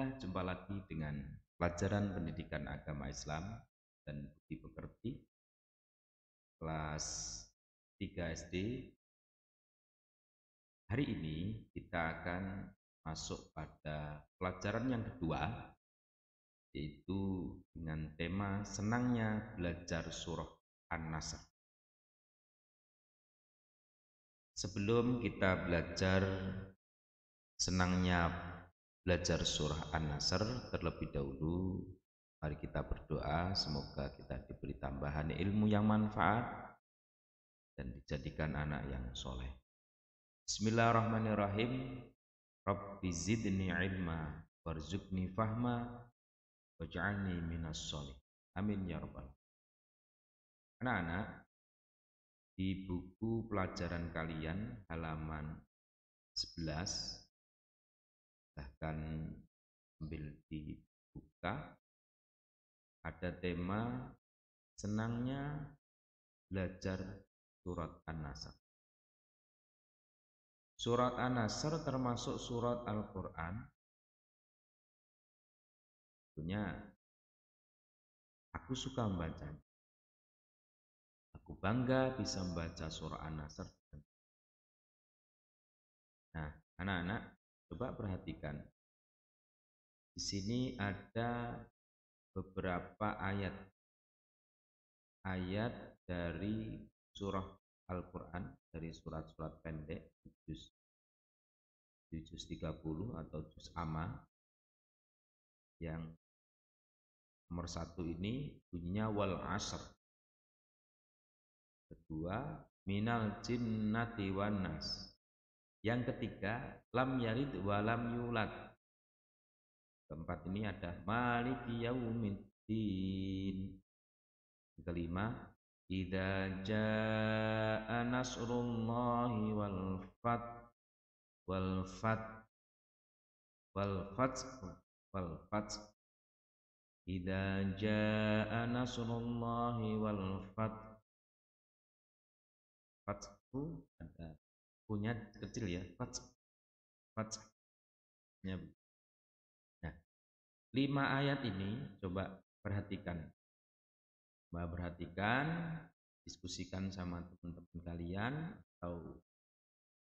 Alhamdulillah, jumpa lagi dengan pelajaran pendidikan agama Islam dan budi pekerti kelas 3 SD. Hari ini kita akan masuk pada pelajaran yang kedua, yaitu dengan tema senangnya belajar surah An-Nasr. Sebelum kita belajar senangnya belajar surah An-Nasr, terlebih dahulu mari kita berdoa semoga kita diberi tambahan ilmu yang manfaat dan dijadikan anak yang soleh. Bismillahirrahmanirrahim. Rabbi zidni ilma warzuqni fahma waj'alni minas solih. Amin ya rabbal. Anak-anak, di buku pelajaran kalian halaman 11, bahkan sambil dibuka, ada tema senangnya belajar surat An-Nasr. Surat An-Nasr termasuk surat Al-Quran. Tentunya aku suka membaca. Aku bangga bisa membaca surah An-Nasr. Nah, anak-anak, coba perhatikan. Di sini ada beberapa ayat dari surah Al-Quran, dari surat-surat pendek, juz 30 atau juz amma, yang nomor 1 ini bunyinya wal asr. Kedua, minal jinnati wan nas. Yang ketiga, lam yalid wa lam yulad. Keempat ini ada maliki yaumiddin. Yang kelima, idza jaa nasrullahi wal fath wal fath wal fath wal fath idza jaa nasrullahi wal fath. Fathu ada punya kecil ya, fathnya. Nah, 5 ayat ini coba perhatikan. Diskusikan sama teman-teman kalian atau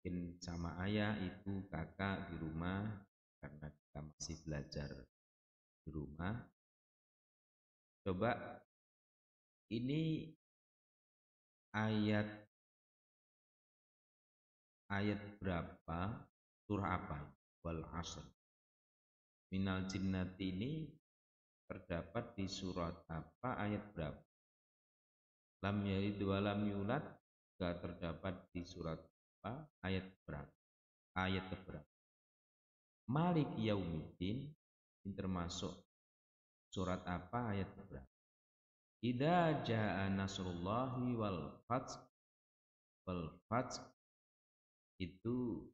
mungkin sama ayah, ibu, kakak di rumah, karena kita masih belajar di rumah. Coba ini ayat berapa, surah apa? Wal asr. Minal jinnati ini terdapat di surat apa, ayat berapa? Lam yalid wa lam yulad juga terdapat di surat apa, ayat berapa? Ayat berapa? Malik yaumiddin ini termasuk surat apa, ayat berapa? Idza jaa nasrullahi wal fath itu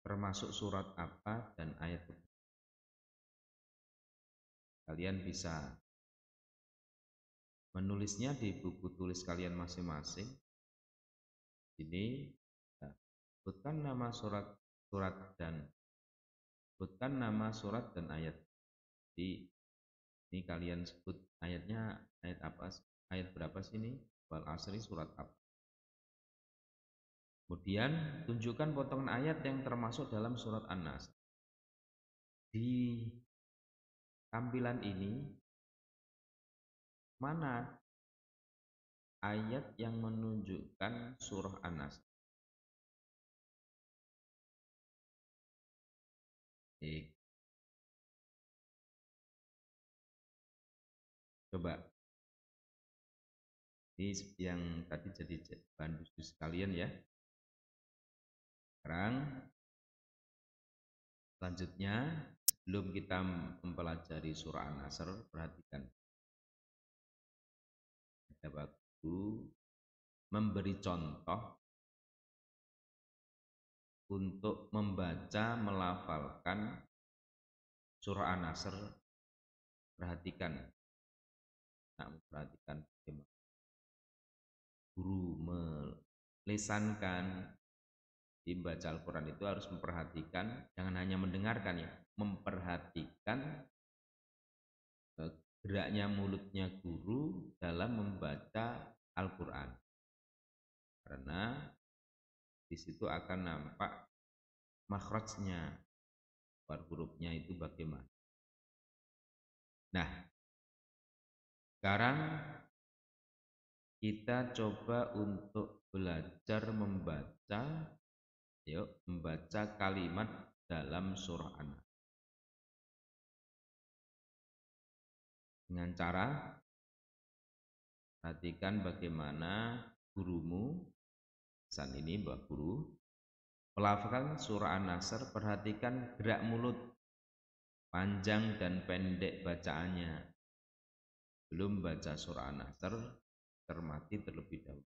termasuk surat apa dan ayat berapa? Kalian bisa menulisnya di buku tulis kalian masing-masing. Ini sebutkan nama surat dan ayat. Jadi ini kalian sebut ayatnya, ayat apa? Ayat berapa sih ini? Wal asri surat apa? Kemudian tunjukkan potongan ayat yang termasuk dalam surat An-Nas. Di tampilan ini mana ayat yang menunjukkan surah An-Nas? Coba. Ini yang tadi jadi bahan diskusi kalian ya. Sekarang selanjutnya, sebelum kita mempelajari surah An-Nasr, perhatikan. Ada waktu memberi contoh untuk membaca, melafalkan surah An-Nasr. Perhatikan. Nah, perhatikan bagaimana guru melesankan Membaca Al-Quran itu harus memperhatikan, jangan hanya mendengarkan ya, memperhatikan geraknya mulutnya guru dalam membaca Al-Quran. Karena di situ akan nampak makhrajnya, hurufnya itu bagaimana. Nah, sekarang kita coba untuk belajar membaca, yuk membaca kalimat dalam surah An-Nas dengan cara perhatikan bagaimana gurumu, saat ini Mbak Guru, melafalkan surah An-Nasr. Perhatikan gerak mulut, panjang dan pendek bacaannya. Belum baca surah An-Nasr, cermati terlebih dahulu.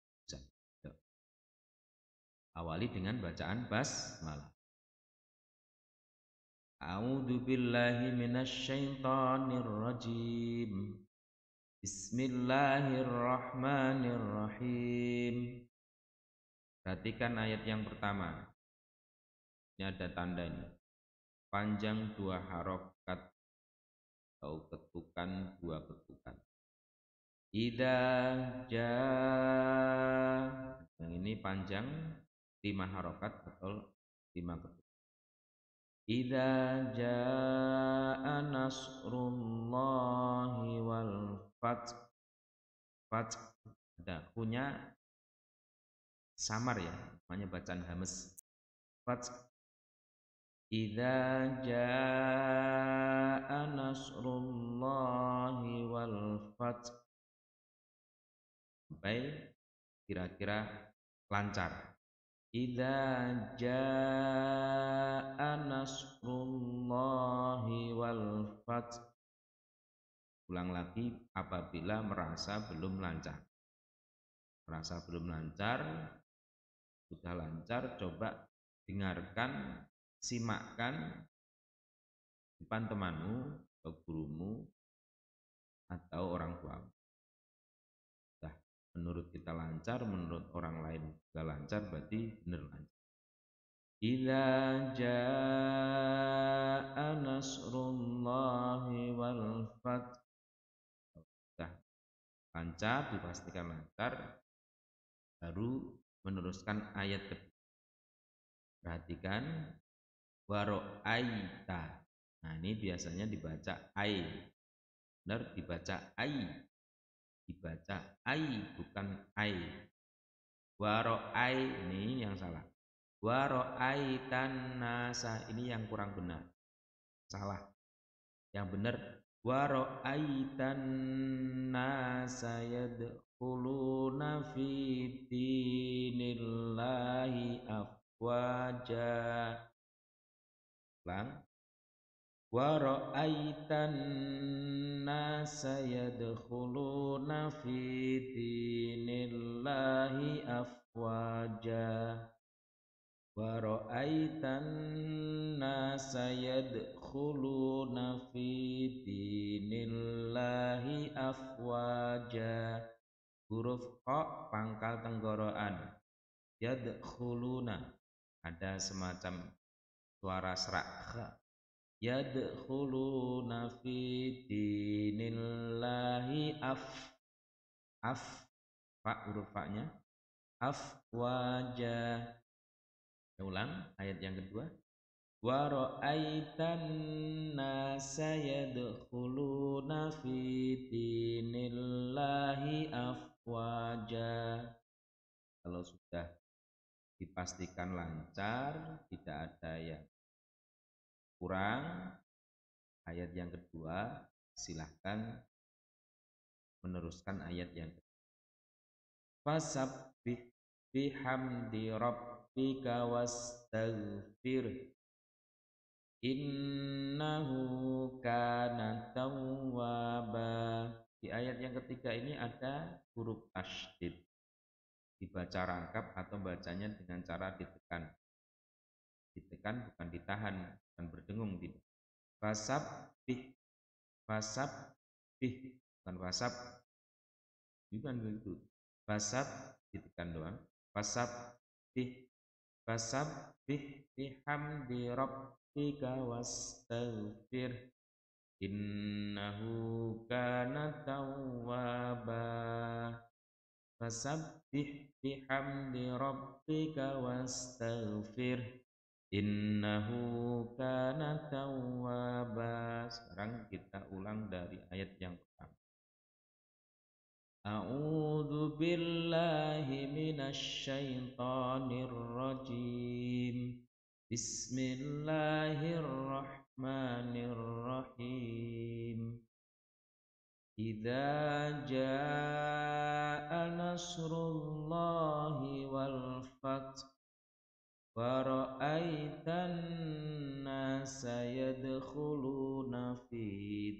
Awali dengan bacaan basmalah. A'udzu billahi minasyaitonir rajim. Bismillahirrahmanirrahim. Perhatikan ayat yang pertama. Ini ada tandanya. Panjang 2 harokat atau ketukan 2 ketukan. Idza jaa. Yang ini panjang 5 harokat atau 5 ketukan. Idza jaa nasrullahi wal fath. Fath ada punya samar ya, namanya bacaan hamas. Fath. Idza jaa nasrullahi wal fath. Sampai kira-kira lancar. Idza jaa nasrullahi wal fath. Ulang lagi apabila merasa belum lancar. Merasa belum lancar, sudah lancar, coba dengarkan, simakkan depan temanmu atau gurumu atau orang tuamu. Nah, menurut kita lancar, menurut orang lain gak lancar, berarti benar lancar. Idza jaa nasrullahi wal fath. Sudah lancar, dipastikan lancar, baru meneruskan ayat kedua. Perhatikan waro'aita. Nah, ini biasanya dibaca ai. Benar dibaca ai. Dibaca ai bukan ai. Waro'ai ini yang salah. Waro'aitan nasa ini yang kurang benar. Salah. Yang benar waro'aitan nasa yadkhuluna fi dinillahi afwaja. Ulang. Wa ra'aitan nasa yadkhuluna fi dinillahi afwaja. Wa ra'aitan nasa yadkhuluna fi dinillahi afwaja. Huruf qa pangkal tenggorokan. Yadkhuluna ada semacam suara serak kha. Yadkhuluna fi dinillahi fa huruf fa-nya afwaja. Ulang ayat yang kedua. Wa ra'aitan nasa yadkhuluna fi dinillahi afwaja. Kalau sudah dipastikan lancar, tidak ada yang kurang, ayat yang kedua silahkan meneruskan ayat yang kedua. Fasabbih bihamdi rabbika wastaghfir innahu kana tawwaba. Di ayat yang ketiga ini ada huruf tasydid, dibaca rangkap atau bacanya dengan cara ditekan. Ditekan bukan ditahan, bukan berdengung, tidak. Fasabbih, fasabbih, bukan fasab, bukan begitu. Fasab ditekan doang. Fasabbih Fasabbih bihamdi rabbika wastaghfir innahu kana tawwaba. Fasabbih bihamdi rabbika wastaghfir innahu kana tawwaba. Sekarang kita ulang dari ayat yang pertama. A'udzu billahi minasy syaithanir rajim. Bismillahirrahmanirrahim. Idza jaa nasrullahi wal fath wa ra'aitan nasa yadkhuluna fi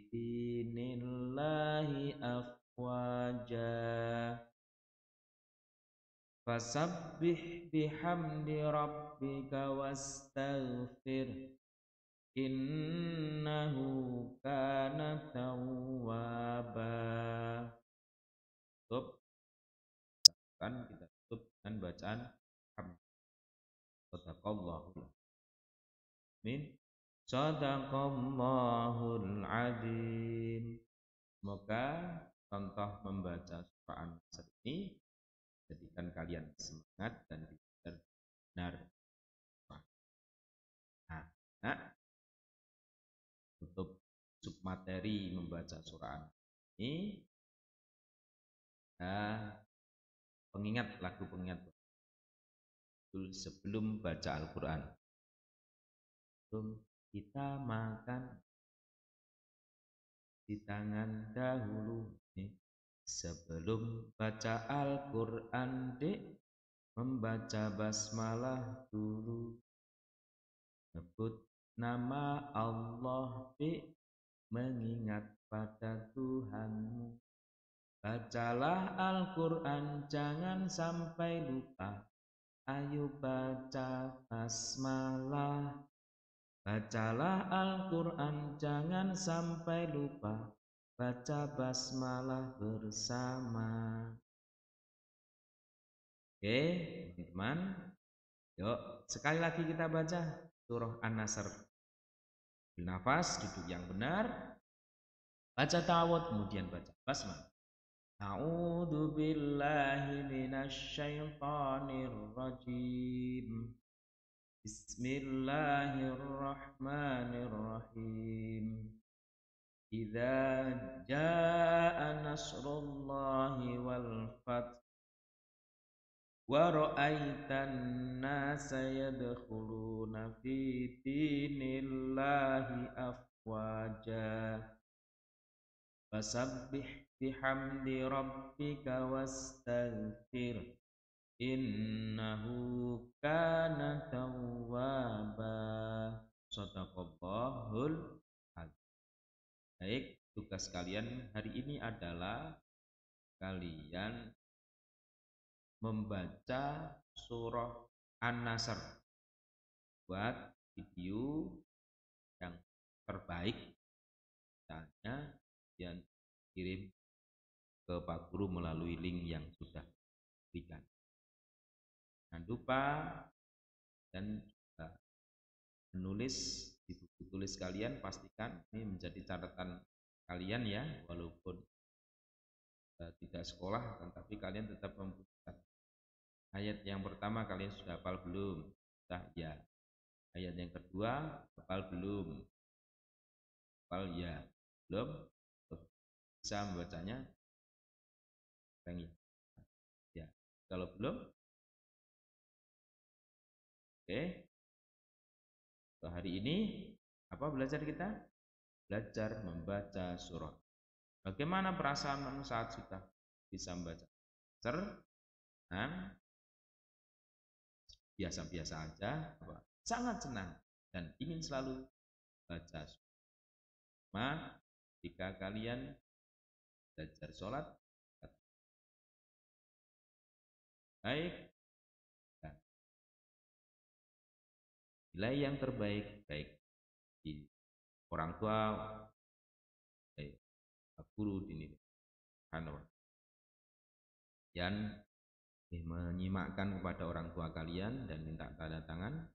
dinillahi afwaja. Fasabbih bihamdi rabbika wastaghfir innahu kana tawwaba. Tutup, kan kita tutup dengan bacaan hamd. Shadaqallahul amin. Shadaqallahul azim. Semoga contoh membaca surah An-Nasr ini jadikan kalian semangat dan benar-benar. Nah, untuk submateri membaca surah ini pengingat, lagu pengingat sebelum baca Al-Quran. Sebelum kita makan di tangan dahulu nih. Sebelum baca Al-Quran dek, membaca basmalah dulu. Sebut nama Allah dek, mengingat pada Tuhanmu. Bacalah Al-Quran, jangan sampai lupa. Ayo baca basmalah. Bacalah Al-Quran, jangan sampai lupa. Baca basmalah bersama. Oke, teman-teman. Yuk, sekali lagi kita baca surah An-Nasr. Bernafas, duduk yang benar. Baca ta'awudz, kemudian baca basmalah. A'udzu billahi minasy syaithanir rajim. Bismillahirrahmanirrahim. Idza jaa nasrullahi wal fath wa ra'aitan nasa yadkhuluna fi dinillahi afwaja. Fasabbih bihamdi rabbika wastaghfir innahu kana tawwaba. Shadaqallahul azim. Baik, tugas kalian hari ini adalah kalian membaca surah An-Nasr. Buat video yang terbaik, misalnya yang kirim ke Pak Guru melalui link yang sudah diberikan. Jangan lupa dan juga menulis di buku tulis kalian, pastikan ini menjadi catatan kalian ya, walaupun tidak sekolah, tetapi kalian tetap membutuhkan. Ayat yang pertama kalian sudah hafal belum? Sudah ya. Ayat yang kedua hafal belum? Hafal ya. Belum? Bisa membacanya? Ya. Kalau belum, oke. Hari ini apa belajar kita? Belajar membaca surah. Bagaimana perasaan saat sudah bisa membaca? Senang, biasa-biasa aja, sangat senang dan ingin selalu baca surah. Jika kalian belajar sholat, baik, nilai yang terbaik, baik di orang tua, baik guru di dan menyimakkan kepada orang tua kalian dan minta tanda tangan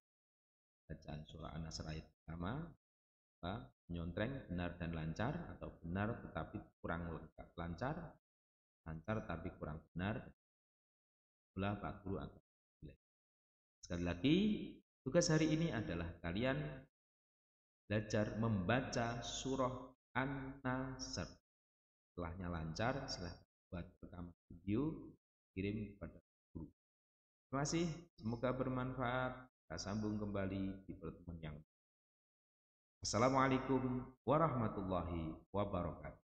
bacaan surah An-Nasr ayat pertama, menyontreng benar dan lancar atau benar tetapi kurang lancar, lancar tapi kurang benar, pula Pak Guru akan menilai. Sekali lagi, tugas hari ini adalah kalian belajar membaca surah An-Nasr. Setelahnya lancar, setelah buat rekaman video, kirim kepada guru. Terima kasih, semoga bermanfaat. Kita sambung kembali di pertemuan yang. Assalamualaikum warahmatullahi wabarakatuh.